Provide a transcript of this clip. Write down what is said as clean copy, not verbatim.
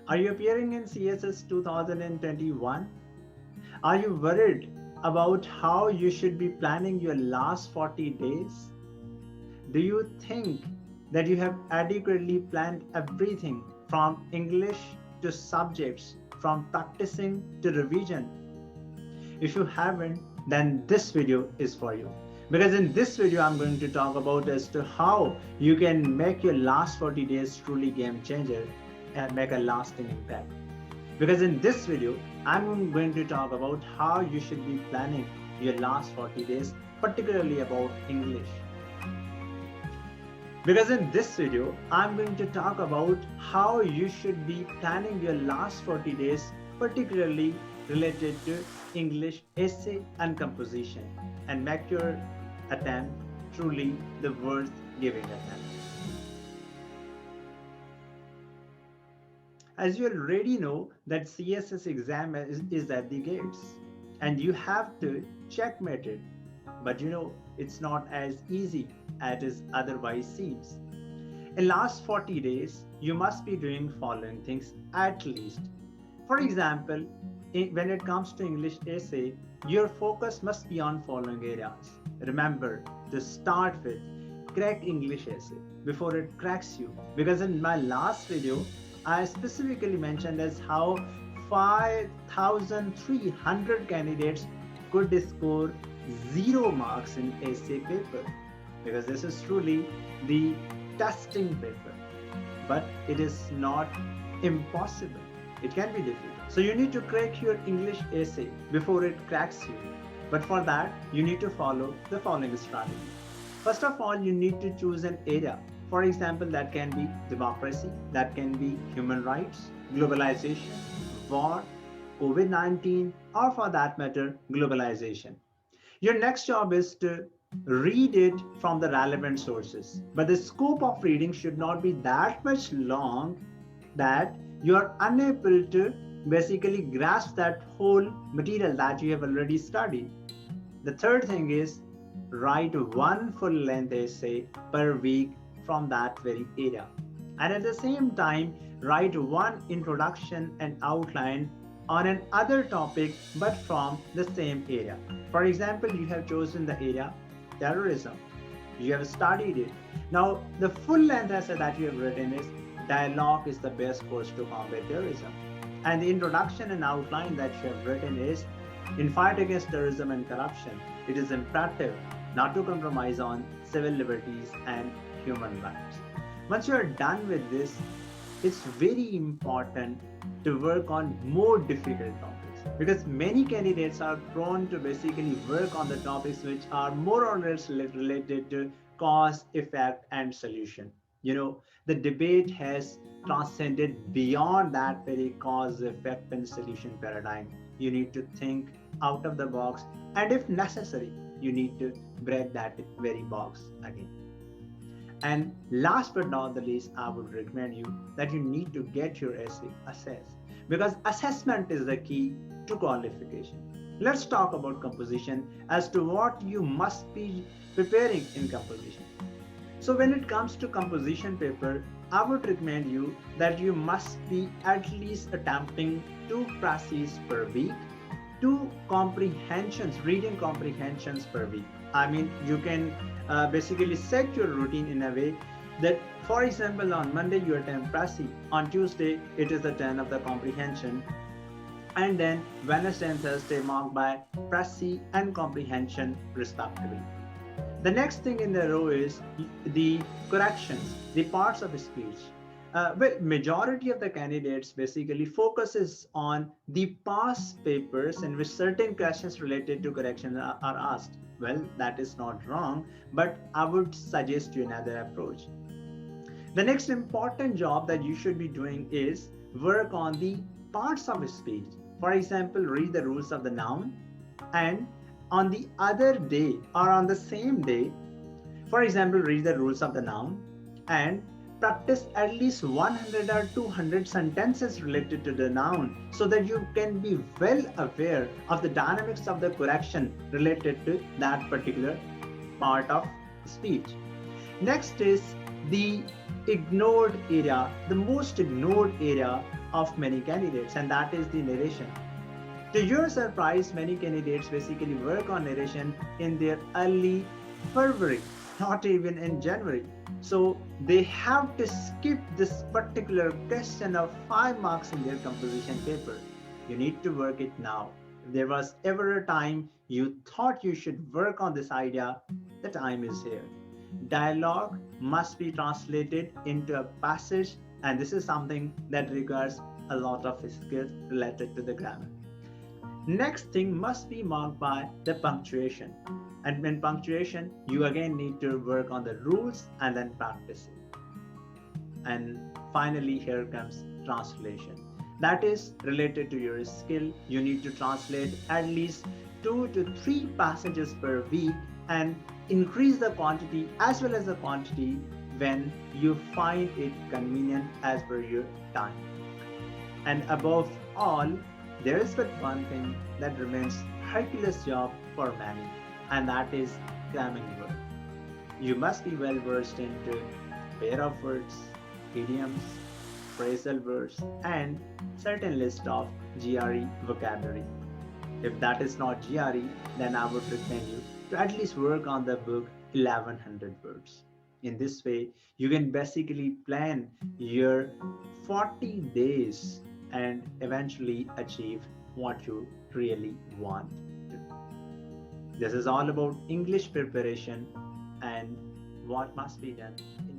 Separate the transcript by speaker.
Speaker 1: Are you appearing in CSS 2021? Are you worried about how you should be planning your last 40 days? Do you think that you have adequately planned everything from English to subjects, from practicing to revision? If you haven't, then this video is for you. Because in this video, I'm going to talk about as to how you can make your last 40 days truly game changer and make a lasting impact. Because in this video, I'm going to talk about how you should be planning your last 40 days, particularly about English. Because in this video, I'm going to talk about how you should be planning your last 40 days, particularly related to English essay and composition, and make your attempt truly the worth giving attempt. As you already know that CSS exam is at the gates and you have to checkmate it. But it's not as easy as it otherwise seems. In last 40 days, you must be doing following things at least. For example, when it comes to English essay, your focus must be on following areas. Remember to start with crack English essay before it cracks you. Because in my last video, I specifically mentioned as how 5,300 candidates could score 0 marks in essay paper, because this is truly the testing paper, but it is not impossible. It can be difficult. So you need to crack your English essay before it cracks you. But for that, you need to follow the following strategy. First of all, you need to choose an area. For example, that can be democracy, that can be human rights, globalization, war, COVID-19, or for that matter, globalization. Your next job is to read it from the relevant sources. But the scope of reading should not be that much long that you are unable to basically grasp that whole material that you have already studied. The third thing is write one full-length essay per week from that very area. And at the same time, write one introduction and outline on another topic but from the same area. For example, you have chosen the area terrorism. You have studied it. Now, the full length essay that you have written is dialogue is the best course to combat terrorism. And the introduction and outline that you have written is in fight against terrorism and corruption, it is imperative not to compromise on civil liberties and human rights. Once you are done with this, it's very important to work on more difficult topics, because many candidates are prone to basically work on the topics which are more or less related to cause, effect, and solution. The debate has transcended beyond that very cause, effect, and solution paradigm. You need to think out of the box, and if necessary, you need to break that very box again. And last but not the least, I would recommend you that you need to get your essay assessed, because assessment is the key to qualification. Let's talk about composition as to what you must be preparing in composition. So when it comes to composition paper, I would recommend you that you must be at least attempting 2 prases per week, 2 comprehensions, reading comprehensions per week. I mean, you can basically set your routine in a way that, for example, on Monday you attempt prasi, on Tuesday it is the turn of the comprehension, and then Wednesday and Thursday marked by prasi and comprehension respectively. The next thing in the row is the corrections, the parts of speech. Majority of the candidates basically focuses on the past papers in which certain questions related to correction are asked. Well, that is not wrong, but I would suggest you another approach. The next important job that you should be doing is work on the parts of speech. For example, read the rules of the noun, and on the other day or on the same day, for example, read the rules of the noun and practice at least 100 or 200 sentences related to the noun, so that you can be well aware of the dynamics of the correction related to that particular part of speech. Next is the ignored area, the most ignored area of many candidates, and that is the narration. To your surprise, many candidates basically work on narration in their early February, not even in January. So they have to skip this particular question of 5 marks in their composition paper. You need to work it now. If there was ever a time you thought you should work on this idea, the time is here. Dialogue must be translated into a passage, and this is something that requires a lot of skills related to the grammar. Next thing must be marked by the punctuation. And in punctuation, you again need to work on the rules and then practice it. And finally, here comes translation. That is related to your skill. You need to translate at least 2 to 3 passages per week and increase the quantity as well as the quantity when you find it convenient as per your time. And above all, there is but one thing that remains Hercules job for many, and that is cramming work. You must be well versed into pair of words, idioms, phrasal verbs, and certain list of GRE vocabulary. If that is not GRE, then I would recommend you to at least work on the book 1100 words. In this way, you can basically plan your 40 days and eventually achieve what you really want to. This is all about English preparation and what must be done in